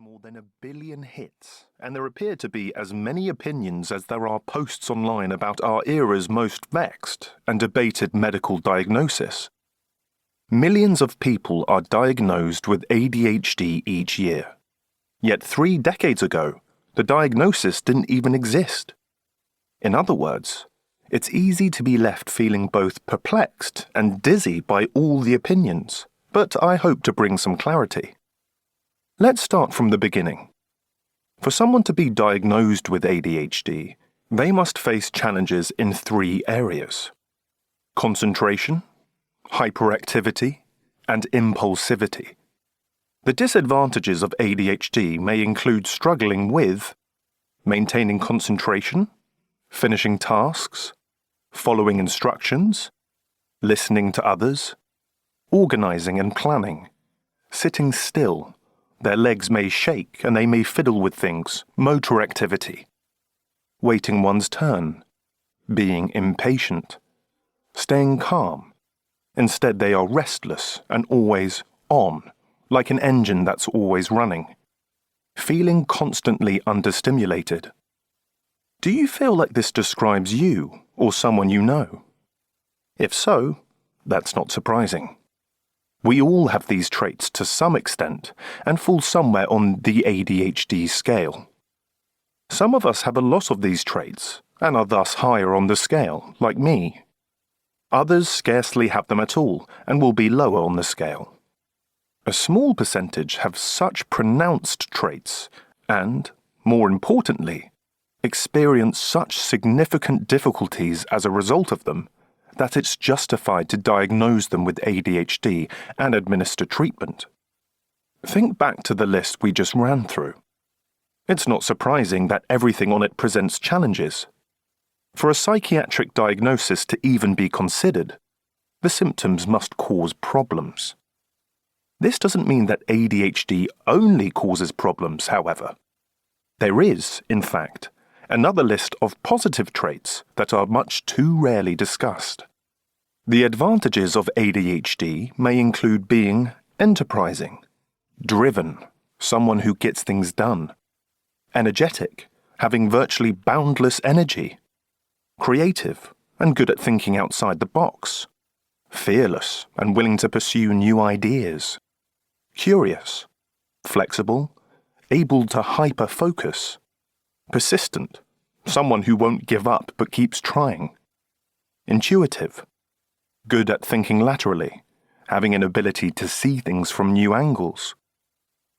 more than 1 billion hits, and there appear to be as many opinions as there are posts online about our era's most vexed and debated medical diagnosis. Millions of people are diagnosed with ADHD each year. Yet 3 decades ago, the diagnosis didn't even exist. In other words, it's easy to be left feeling both perplexed and dizzy by all the opinions, but I hope to bring some clarity. Let's start from the beginning. For someone to be diagnosed with ADHD, they must face challenges in 3 areas: concentration, hyperactivity, and impulsivity. The disadvantages of ADHD may include struggling with maintaining concentration, finishing tasks, following instructions, listening to others, organizing and planning, sitting still. Their legs may shake and they may fiddle with things, motor activity, waiting one's turn, being impatient, staying calm. Instead, they are restless and always on, like an engine that's always running, feeling constantly understimulated. Do you feel like this describes you or someone you know? If so, that's not surprising. We all have these traits to some extent and fall somewhere on the ADHD scale. Some of us have a lot of these traits and are thus higher on the scale, like me. Others scarcely have them at all and will be lower on the scale. A small percentage have such pronounced traits and, more importantly, experience such significant difficulties as a result of them that it's justified to diagnose them with ADHD and administer treatment. Think back to the list we just ran through. It's not surprising that everything on it presents challenges. For a psychiatric diagnosis to even be considered, the symptoms must cause problems. This doesn't mean that ADHD only causes problems, however. There is, in fact, another list of positive traits that are much too rarely discussed. The advantages of ADHD may include being enterprising, driven, someone who gets things done, energetic, having virtually boundless energy, creative and good at thinking outside the box, fearless and willing to pursue new ideas, curious, flexible, able to hyper-focus, persistent, someone who won't give up but keeps trying, intuitive, good at thinking laterally, having an ability to see things from new angles,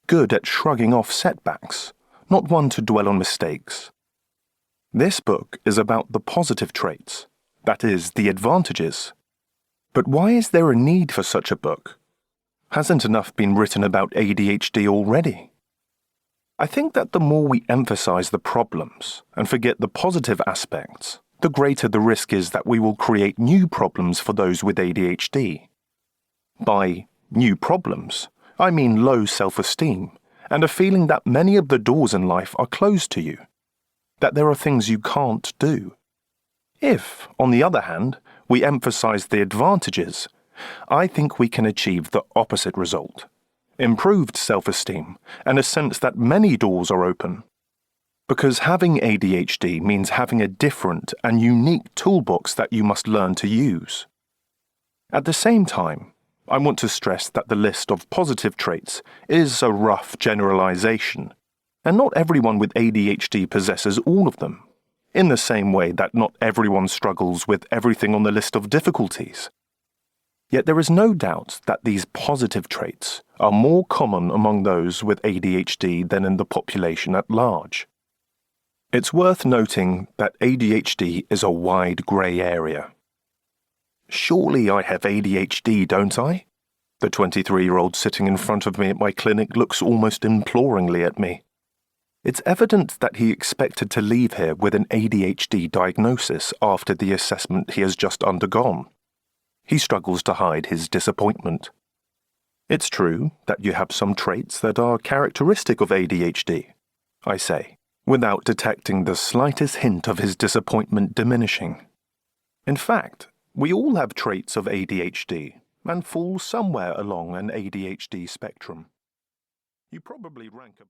good at shrugging off setbacks, not one to dwell on mistakes. This book is about the positive traits, that is, the advantages. But why is there a need for such a book? Hasn't enough been written about ADHD already? I think that the more we emphasize the problems and forget the positive aspects, the greater the risk is that we will create new problems for those with ADHD. By new problems, I mean low self-esteem and a feeling that many of the doors in life are closed to you, that there are things you can't do. If, on the other hand, we emphasize the advantages, I think we can achieve the opposite result: improved self-esteem and a sense that many doors are open. Because having ADHD means having a different and unique toolbox that you must learn to use. At the same time, I want to stress that the list of positive traits is a rough generalization, and not everyone with ADHD possesses all of them, in the same way that not everyone struggles with everything on the list of difficulties. Yet there is no doubt that these positive traits are more common among those with ADHD than in the population at large. It's worth noting that ADHD is a wide grey area. Surely I have ADHD, don't I? The 23-year-old sitting in front of me at my clinic looks almost imploringly at me. It's evident that he expected to leave here with an ADHD diagnosis after the assessment he has just undergone. He struggles to hide his disappointment. It's true that you have some traits that are characteristic of ADHD, I say, without detecting the slightest hint of his disappointment diminishing. In fact, we all have traits of ADHD and fall somewhere along an ADHD spectrum. You probably rank above.